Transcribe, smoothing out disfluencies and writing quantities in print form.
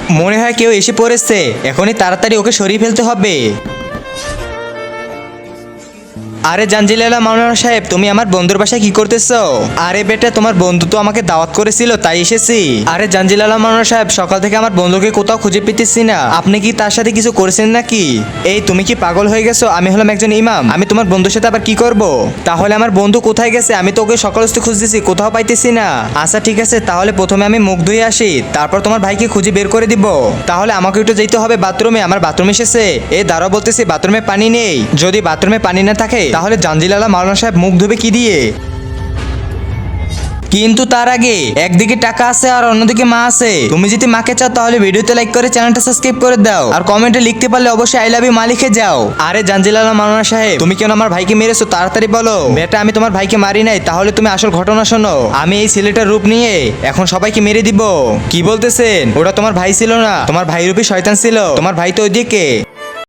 মনে হয় কেউ এসে পড়েছে, এখনই তাড়াতাড়ি ওকে সরিয়ে ফেলতে হবে। আরে জাঞ্জিলালা মাওলানা সাহেব, তুমি আমার বন্ধুর বাসায় কি করতেছো? আরে বেটা, তোমার বন্ধু তো আমাকে দাওয়াত করেছিল তাই এসেছি। আরে জাঞ্জিলালা মাওলানা সাহেব, সকাল থেকে আমার বন্ধুকে কোথাও খুঁজে পেতেছি না, আপনি কি তার সাথে কিছু করেছেন নাকি? এই তুমি কি পাগল হয়ে গেছো? আমি হলাম একজন ইমাম, আমি তোমার বন্ধুর সাথে আবার কি করব? তাহলে আমার বন্ধু কোথায় গেছে? আমি তো ওকে সকাল থেকে খুঁজতেছি, কোথাও পাইতেছি না। আচ্ছা ঠিক আছে, তাহলে প্রথমে আমি মুখ ধুয়ে আসি, তারপর তোমার ভাইকে খুঁজে বের করে দিব। তাহলে আমাকে একটু যেতে হবে বাথরুমে, আমার বাথরুম এসেছে। এই দাঁড়াও বলতেছি, বাথরুমে পানি নেই। যদি বাথরুমে পানি না থাকে তাহলে জাঞ্জিলালা মাওলানা সাহেব মুখ ধুবে কি দিয়ে? কিন্তু তার আগে একদিকে টাকা আছে আর অন্যদিকে মা আছে। তুমি যদি মাকে চাও তাহলে ভিডিওতে লাইক করে চ্যানেলটা সাবস্ক্রাইব করে দাও, আর কমেন্টে লিখতে পারলে অবশ্যই আই লাভ ইউ মা লিখে যাও। আরে জাঞ্জিলালা মাওলানা সাহেব, তুমি কেন আমার ভাইকে মেরেছো? তাড়াতাড়ি বলো। বেটা, আমি তোমার ভাইকে মারি নাই। তাহলে তুমি আসল ঘটনা শোনো। আমি এই ছেলেটার রূপ নিয়ে এখন সবাইকে মেরে দিব। কি বলতেছেন? ওটা তোমার ভাই ছিল না, তোমার ভাই রূপী শয়তান ছিল। তোমার ভাই তো ওইদিকে।